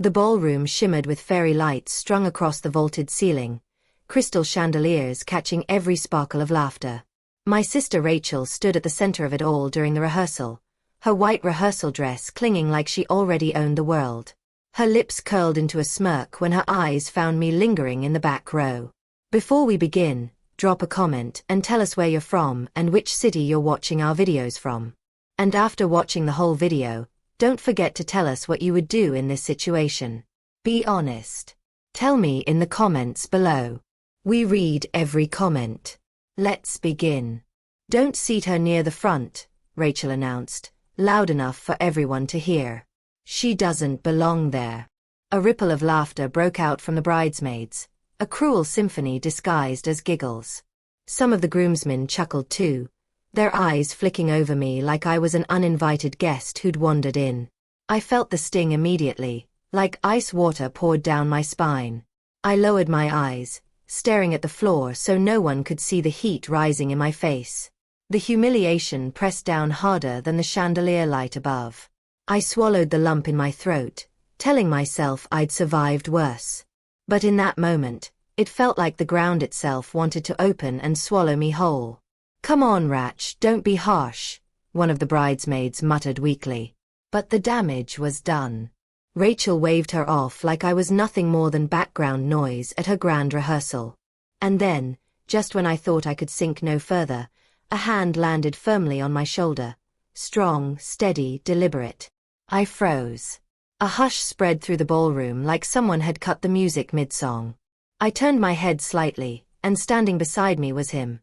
The ballroom shimmered with fairy lights strung across the vaulted ceiling, crystal chandeliers catching every sparkle of laughter. My sister Rachel stood at the center of it all during the rehearsal, her white rehearsal dress clinging like she already owned the world. Her lips curled into a smirk when her eyes found me lingering in the back row. Before we begin, drop a comment and tell us where you're from and which city you're watching our videos from. And after watching the whole video, don't forget to tell us what you would do in this situation. Be honest. Tell me in the comments below. We read every comment. Let's begin. Don't seat her near the front, Rachel announced, loud enough for everyone to hear. She doesn't belong there. A ripple of laughter broke out from the bridesmaids, a cruel symphony disguised as giggles. Some of the groomsmen chuckled too, their eyes flicking over me like I was an uninvited guest who'd wandered in. I felt the sting immediately, like ice water poured down my spine. I lowered my eyes, staring at the floor so no one could see the heat rising in my face. The humiliation pressed down harder than the chandelier light above. I swallowed the lump in my throat, telling myself I'd survived worse. But in that moment, it felt like the ground itself wanted to open and swallow me whole. "Come on, Rach, don't be harsh," one of the bridesmaids muttered weakly. But the damage was done. Rachel waved her off like I was nothing more than background noise at her grand rehearsal. And then, just when I thought I could sink no further, a hand landed firmly on my shoulder. Strong, steady, deliberate. I froze. A hush spread through the ballroom like someone had cut the music mid-song. I turned my head slightly, and standing beside me was him.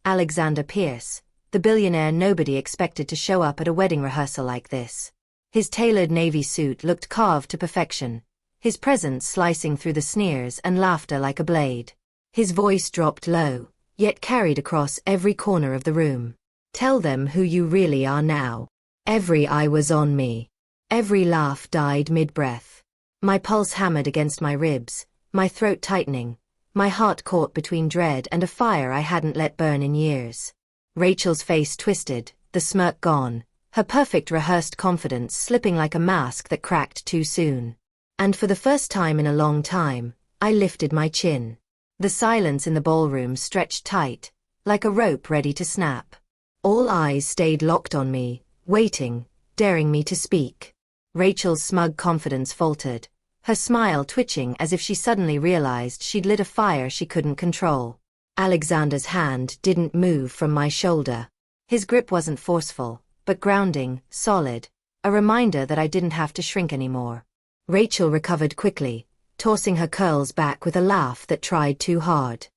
Alexander Pierce, the billionaire nobody expected to show up at a wedding rehearsal like this. His tailored navy suit looked carved to perfection, his presence slicing through the sneers and laughter like a blade. His voice dropped low, yet carried across every corner of the room. "Tell them who you really are now." Every eye was on me. Every laugh died mid-breath. My pulse hammered against my ribs, my throat tightening, my heart caught between dread and a fire I hadn't let burn in years. Rachel's face twisted, the smirk gone, her perfect rehearsed confidence slipping like a mask that cracked too soon. And for the first time in a long time, I lifted my chin. The silence in the ballroom stretched tight, like a rope ready to snap. All eyes stayed locked on me, waiting, daring me to speak. Rachel's smug confidence faltered, her smile twitching as if she suddenly realized she'd lit a fire she couldn't control. Alexander's hand didn't move from my shoulder. His grip wasn't forceful, but grounding, solid, a reminder that I didn't have to shrink anymore. Rachel recovered quickly, tossing her curls back with a laugh that tried too hard.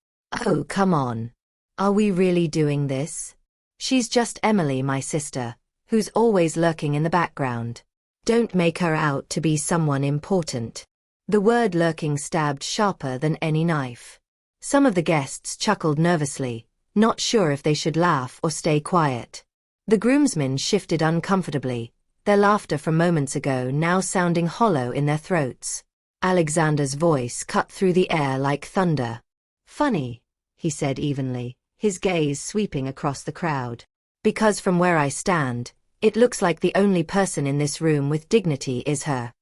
"Oh, come on. Are we really doing this? She's just Emily, my sister, who's always lurking in the background. Don't make her out to be someone important." The word lurking stabbed sharper than any knife. Some of the guests chuckled nervously, not sure if they should laugh or stay quiet. The groomsmen shifted uncomfortably, their laughter from moments ago now sounding hollow in their throats. Alexander's voice cut through the air like thunder. "Funny," he said evenly, his gaze sweeping across the crowd. "Because from where I stand, it looks like the only person in this room with dignity is her."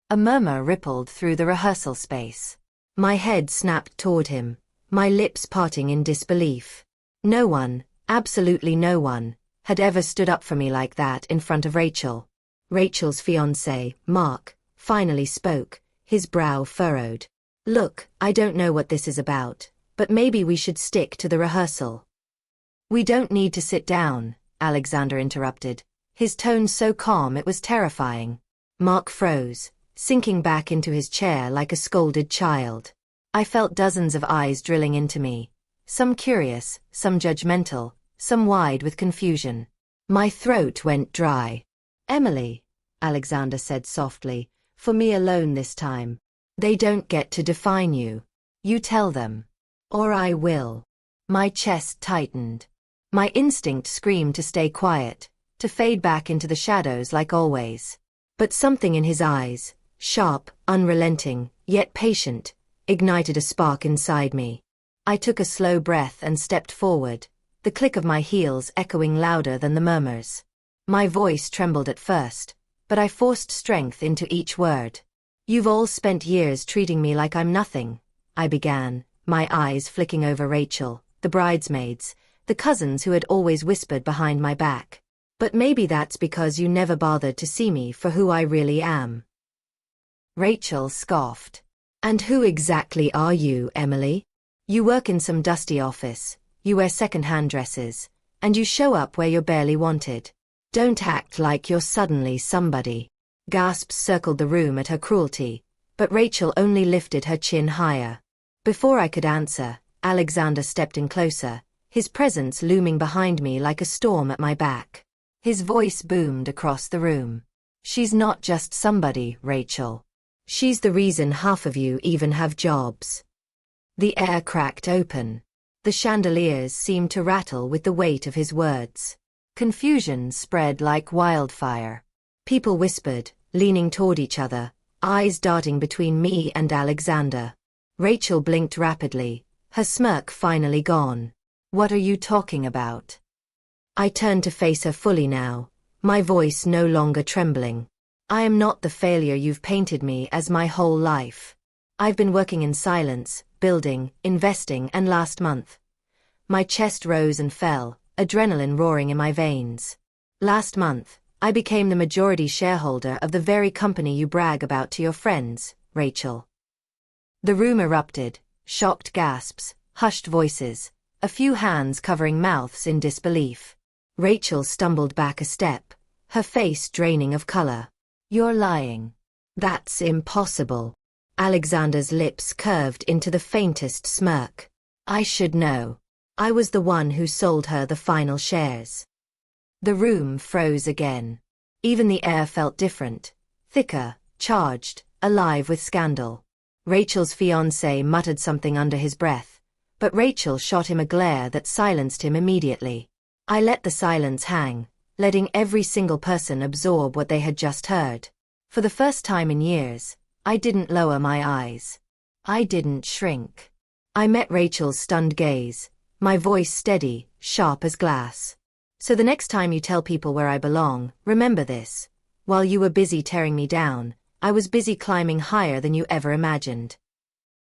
A murmur rippled through the rehearsal space. My head snapped toward him, my lips parting in disbelief. No one, absolutely no one, had ever stood up for me like that in front of Rachel. Rachel's fiancé, Mark, finally spoke, his brow furrowed. "Look, I don't know what this is about, but maybe we should stick to the rehearsal." "We don't need to sit down," Alexander interrupted, his tone so calm it was terrifying. Mark froze, sinking back into his chair like a scolded child. I felt dozens of eyes drilling into me, some curious, some judgmental, some wide with confusion. My throat went dry. "Emily," Alexander said softly, "for me alone this time. They don't get to define you. You tell them. Or I will." My chest tightened. My instinct screamed to stay quiet, to fade back into the shadows like always. But something in his eyes, sharp, unrelenting, yet patient, ignited a spark inside me. I took a slow breath and stepped forward, the click of my heels echoing louder than the murmurs. My voice trembled at first, but I forced strength into each word. You've all spent years treating me like I'm nothing, I began, my eyes flicking over Rachel, the bridesmaids, the cousins who had always whispered behind my back. But maybe that's because you never bothered to see me for who I really am. Rachel scoffed. And who exactly are you, Emily? You work in some dusty office, you wear second-hand dresses, and you show up where you're barely wanted. Don't act like you're suddenly somebody. Gasps circled the room at her cruelty, but Rachel only lifted her chin higher. Before I could answer, Alexander stepped in closer, his presence looming behind me like a storm at my back. His voice boomed across the room. She's not just somebody, Rachel. She's the reason half of you even have jobs. The air cracked open. The chandeliers seemed to rattle with the weight of his words. Confusion spread like wildfire. People whispered, leaning toward each other, eyes darting between me and Alexander. Rachel blinked rapidly, her smirk finally gone. What are you talking about? I turned to face her fully now, my voice no longer trembling. I am not the failure you've painted me as my whole life. I've been working in silence, building, investing, and last month. My chest rose and fell, adrenaline roaring in my veins. Last month, I became the majority shareholder of the very company you brag about to your friends, Rachel. The room erupted, shocked gasps, hushed voices, a few hands covering mouths in disbelief. Rachel stumbled back a step, her face draining of color. You're lying. That's impossible. Alexander's lips curved into the faintest smirk. I should know. I was the one who sold her the final shares. The room froze again. Even the air felt different, thicker, charged, alive with scandal. Rachel's fiancé muttered something under his breath, but Rachel shot him a glare that silenced him immediately. I let the silence hang, letting every single person absorb what they had just heard. For the first time in years, I didn't lower my eyes. I didn't shrink. I met Rachel's stunned gaze, my voice steady, sharp as glass. So the next time you tell people where I belong, remember this. While you were busy tearing me down, I was busy climbing higher than you ever imagined.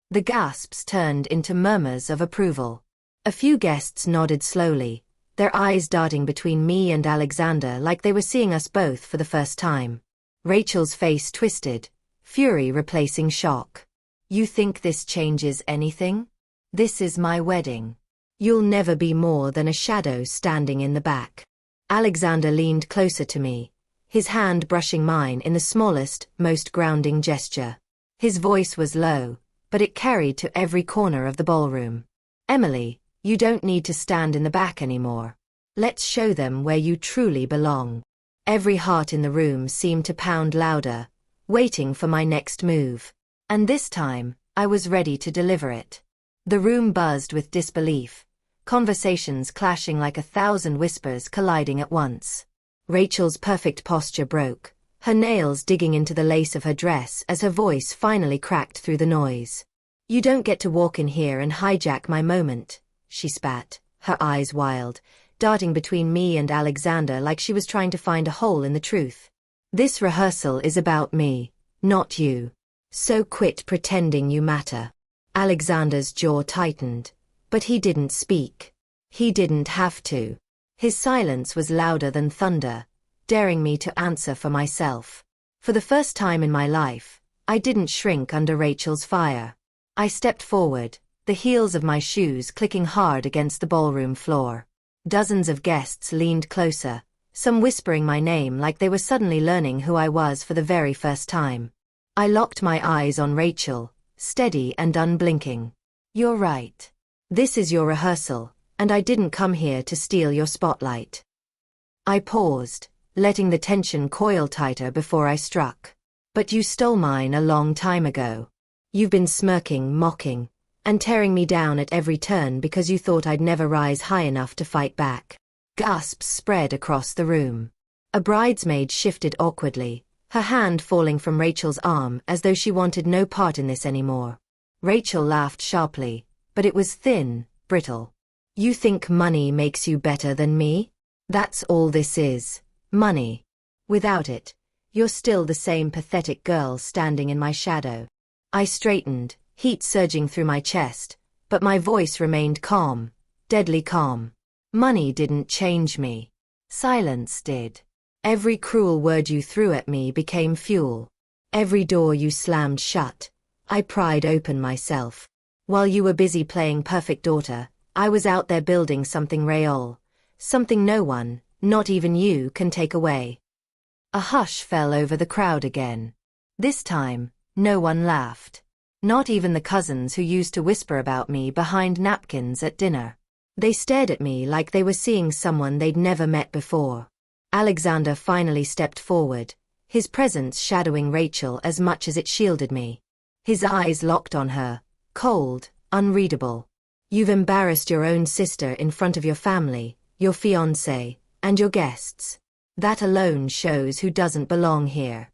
The gasps turned into murmurs of approval. A few guests nodded slowly, their eyes darting between me and Alexander like they were seeing us both for the first time. Rachel's face twisted, fury replacing shock. You think this changes anything? This is my wedding. You'll never be more than a shadow standing in the back. Alexander leaned closer to me, his hand brushing mine in the smallest, most grounding gesture. His voice was low, but it carried to every corner of the ballroom. Emily, you don't need to stand in the back anymore. Let's show them where you truly belong. Every heart in the room seemed to pound louder, waiting for my next move. And this time, I was ready to deliver it. The room buzzed with disbelief, conversations clashing like 1,000 whispers colliding at once. Rachel's perfect posture broke, her nails digging into the lace of her dress as her voice finally cracked through the noise. You don't get to walk in here and hijack my moment, she spat, her eyes wild, darting between me and Alexander like she was trying to find a hole in the truth. This rehearsal is about me, not you. So quit pretending you matter. Alexander's jaw tightened, but he didn't speak. He didn't have to. His silence was louder than thunder, daring me to answer for myself. For the first time in my life, I didn't shrink under Rachel's fire. I stepped forward, the heels of my shoes clicking hard against the ballroom floor. Dozens of guests leaned closer, some whispering my name like they were suddenly learning who I was for the very first time. I locked my eyes on Rachel, steady and unblinking. You're right. This is your rehearsal, and I didn't come here to steal your spotlight. I paused, letting the tension coil tighter before I struck. But you stole mine a long time ago. You've been smirking, mocking, and tearing me down at every turn because you thought I'd never rise high enough to fight back. Gasps spread across the room. A bridesmaid shifted awkwardly, her hand falling from Rachel's arm as though she wanted no part in this anymore. Rachel laughed sharply, but it was thin, brittle. You think money makes you better than me? That's all this is, money. Without it, You're still the same pathetic girl standing in my shadow. I straightened, heat surging through my chest, but my voice remained calm, deadly calm. Money didn't change me. Silence did. Every cruel word you threw at me became fuel. Every door you slammed shut, I pried open myself. While you were busy playing perfect daughter, I was out there building something real, something no one, not even you, can take away. A hush fell over the crowd again. This time, no one laughed. Not even the cousins who used to whisper about me behind napkins at dinner. They stared at me like they were seeing someone they'd never met before. Alexander finally stepped forward, his presence shadowing Rachel as much as it shielded me. His eyes locked on her, cold, unreadable. You've embarrassed your own sister in front of your family, your fiancé, and your guests. That alone shows who doesn't belong here.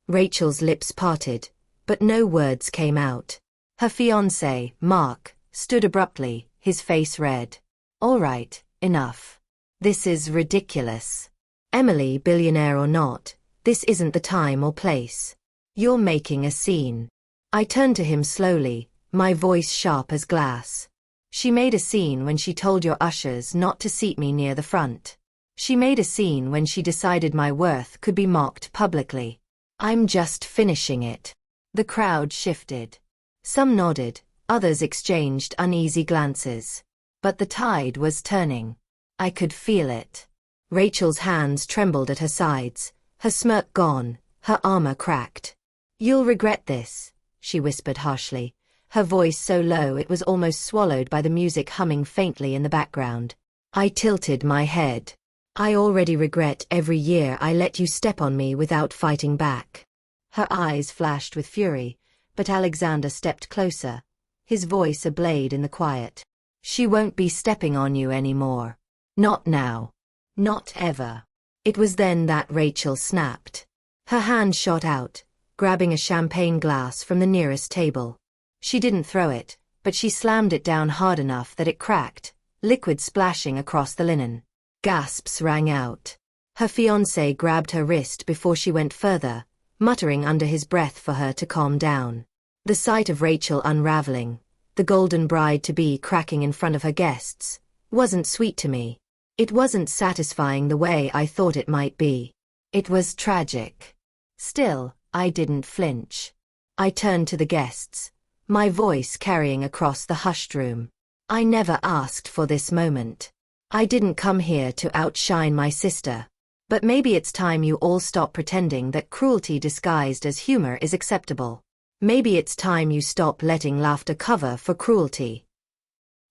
Rachel's lips parted, but no words came out. Her fiancé, Mark, stood abruptly, his face red. All right, enough. This is ridiculous. Emily, billionaire or not, this isn't the time or place. You're making a scene. I turned to him slowly, my voice sharp as glass. She made a scene when she told your ushers not to seat me near the front. She made a scene when she decided my worth could be mocked publicly. I'm just finishing it. The crowd shifted. Some nodded, others exchanged uneasy glances. But the tide was turning. I could feel it. Rachel's hands trembled at her sides, her smirk gone, her armor cracked. You'll regret this, she whispered harshly, her voice so low it was almost swallowed by the music humming faintly in the background. I tilted my head. I already regret every year I let you step on me without fighting back. Her eyes flashed with fury, but Alexander stepped closer, his voice ablaze in the quiet. She won't be stepping on you anymore. Not now. Not ever. It was then that Rachel snapped. Her hand shot out, grabbing a champagne glass from the nearest table. She didn't throw it, but she slammed it down hard enough that it cracked, liquid splashing across the linen. Gasps rang out. Her fiancé grabbed her wrist before she went further, muttering under his breath for her to calm down. The sight of Rachel unraveling, the golden bride-to-be cracking in front of her guests, wasn't sweet to me. It wasn't satisfying the way I thought it might be. It was tragic. Still, I didn't flinch. I turned to the guests, my voice carrying across the hushed room. I never asked for this moment. I didn't come here to outshine my sister. But maybe it's time you all stop pretending that cruelty disguised as humor is acceptable. Maybe it's time you stop letting laughter cover for cruelty.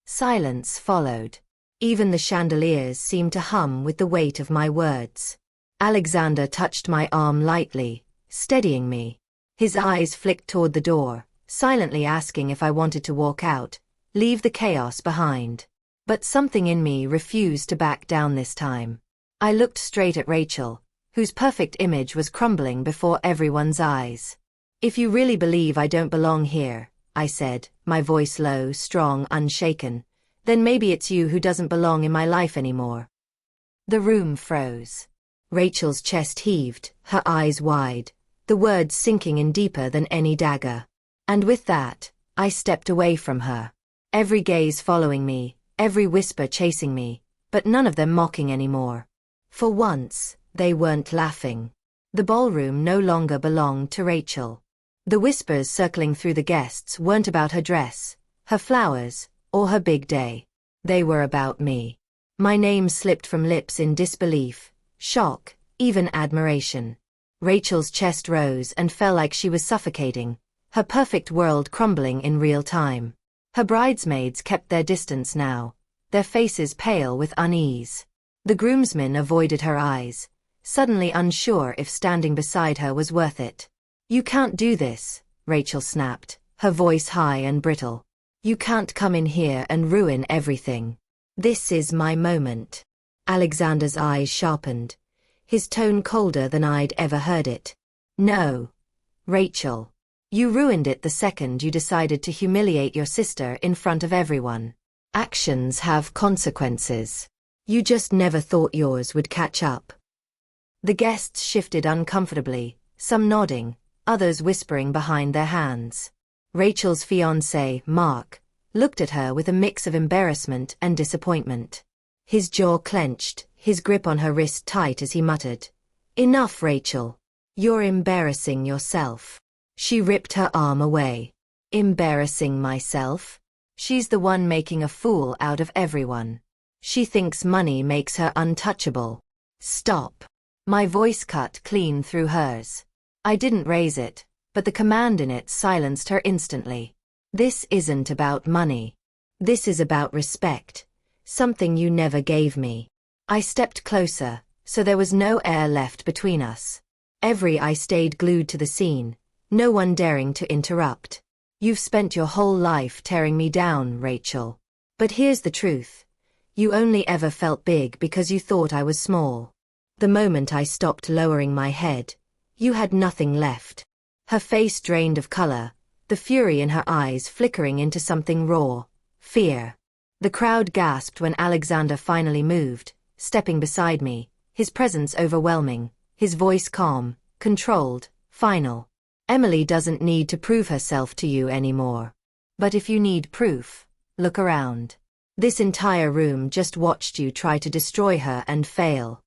Silence followed. Even the chandeliers seemed to hum with the weight of my words. Alexander touched my arm lightly, steadying me. His eyes flicked toward the door, silently asking if I wanted to walk out, leave the chaos behind. But something in me refused to back down this time. I looked straight at Rachel, whose perfect image was crumbling before everyone's eyes. If you really believe I don't belong here, I said, my voice low, strong, unshaken, then maybe it's you who doesn't belong in my life anymore. The room froze. Rachel's chest heaved, her eyes wide, the words sinking in deeper than any dagger. And with that, I stepped away from her. Every gaze following me, every whisper chasing me, but none of them mocking anymore. For once, they weren't laughing. The ballroom no longer belonged to Rachel. The whispers circling through the guests weren't about her dress, her flowers, or her big day. They were about me. My name slipped from lips in disbelief, shock, even admiration. Rachel's chest rose and fell like she was suffocating, her perfect world crumbling in real time. Her bridesmaids kept their distance now, their faces pale with unease. The groomsmen avoided her eyes, suddenly unsure if standing beside her was worth it. You can't do this, Rachel snapped, her voice high and brittle. You can't come in here and ruin everything. This is my moment. Alexander's eyes sharpened, his tone colder than I'd ever heard it. No, Rachel. You ruined it the second you decided to humiliate your sister in front of everyone. Actions have consequences. You just never thought yours would catch up. The guests shifted uncomfortably, some nodding, others whispering behind their hands. Rachel's fiancé, Mark, looked at her with a mix of embarrassment and disappointment. His jaw clenched, his grip on her wrist tight as he muttered, "Enough, Rachel. You're embarrassing yourself." She ripped her arm away. "Embarrassing myself? She's the one making a fool out of everyone. She thinks money makes her untouchable." "Stop." My voice cut clean through hers. I didn't raise it, but the command in it silenced her instantly. "This isn't about money. This is about respect, something you never gave me." I stepped closer, so there was no air left between us. Every eye stayed glued to the scene, no one daring to interrupt. "You've spent your whole life tearing me down, Rachel. But here's the truth. You only ever felt big because you thought I was small. The moment I stopped lowering my head, you had nothing left." Her face drained of color, the fury in her eyes flickering into something raw, fear. The crowd gasped when Alexander finally moved, stepping beside me, his presence overwhelming, his voice calm, controlled, final. "Emily doesn't need to prove herself to you anymore. But if you need proof, look around. This entire room just watched you try to destroy her and fail."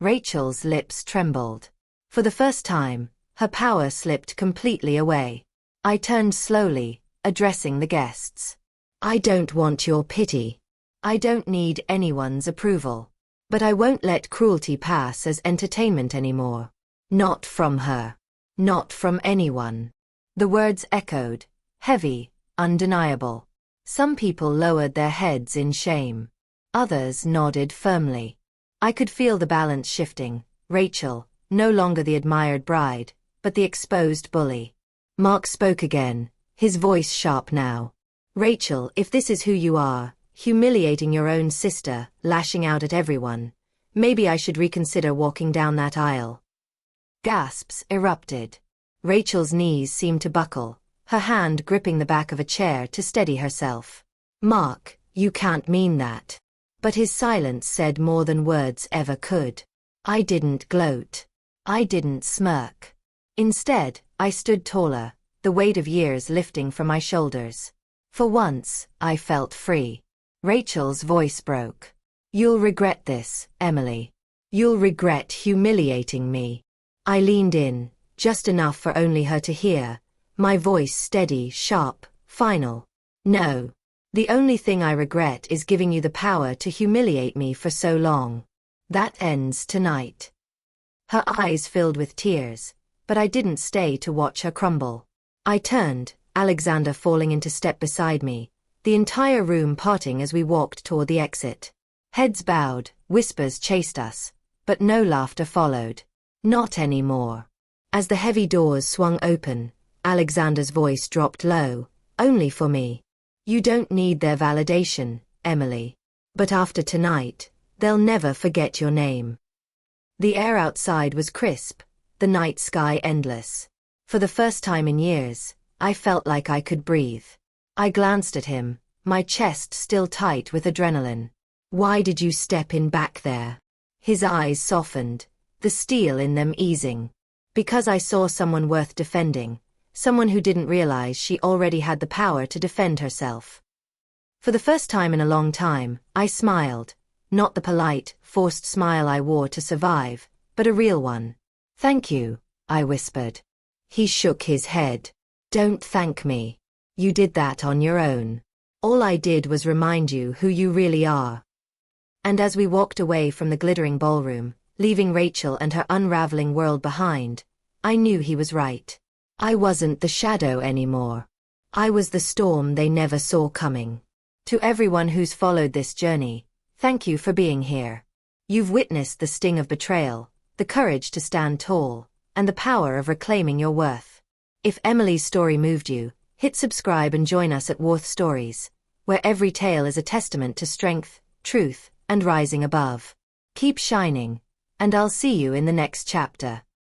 Rachel's lips trembled. For the first time, her power slipped completely away. I turned slowly, addressing the guests. "I don't want your pity. I don't need anyone's approval. But I won't let cruelty pass as entertainment anymore. Not from her. Not from anyone." The words echoed, heavy, undeniable. Some people lowered their heads in shame. Others nodded firmly. I could feel the balance shifting. Rachel, no longer the admired bride, but the exposed bully. Mark spoke again, his voice sharp now. "Rachel, if this is who you are, humiliating your own sister, lashing out at everyone, maybe I should reconsider walking down that aisle." Gasps erupted. Rachel's knees seemed to buckle, her hand gripping the back of a chair to steady herself. "Mark, you can't mean that." But his silence said more than words ever could. I didn't gloat. I didn't smirk. Instead, I stood taller, the weight of years lifting from my shoulders. For once, I felt free. Rachel's voice broke. "You'll regret this, Emily. You'll regret humiliating me." I leaned in, just enough for only her to hear, my voice steady, sharp, final. "No. The only thing I regret is giving you the power to humiliate me for so long. That ends tonight." Her eyes filled with tears, but I didn't stay to watch her crumble. I turned, Alexander falling into step beside me, the entire room parting as we walked toward the exit. Heads bowed, whispers chased us, but no laughter followed. Not anymore. As the heavy doors swung open, Alexander's voice dropped low, only for me. "You don't need their validation, Emily. But after tonight, they'll never forget your name." The air outside was crisp, the night sky endless. For the first time in years, I felt like I could breathe. I glanced at him, my chest still tight with adrenaline. "Why did you step in back there?" His eyes softened, the steel in them easing. "Because I saw someone worth defending, someone who didn't realize she already had the power to defend herself." For the first time in a long time, I smiled, not the polite, forced smile I wore to survive, but a real one. "Thank you," I whispered. He shook his head. "Don't thank me. You did that on your own. All I did was remind you who you really are." And as we walked away from the glittering ballroom, leaving Rachel and her unraveling world behind, I knew he was right. I wasn't the shadow anymore. I was the storm they never saw coming. To everyone who's followed this journey, thank you for being here. You've witnessed the sting of betrayal, the courage to stand tall, and the power of reclaiming your worth. If Emily's story moved you, hit subscribe and join us at Warth Stories, where every tale is a testament to strength, truth, and rising above. Keep shining, and I'll see you in the next chapter.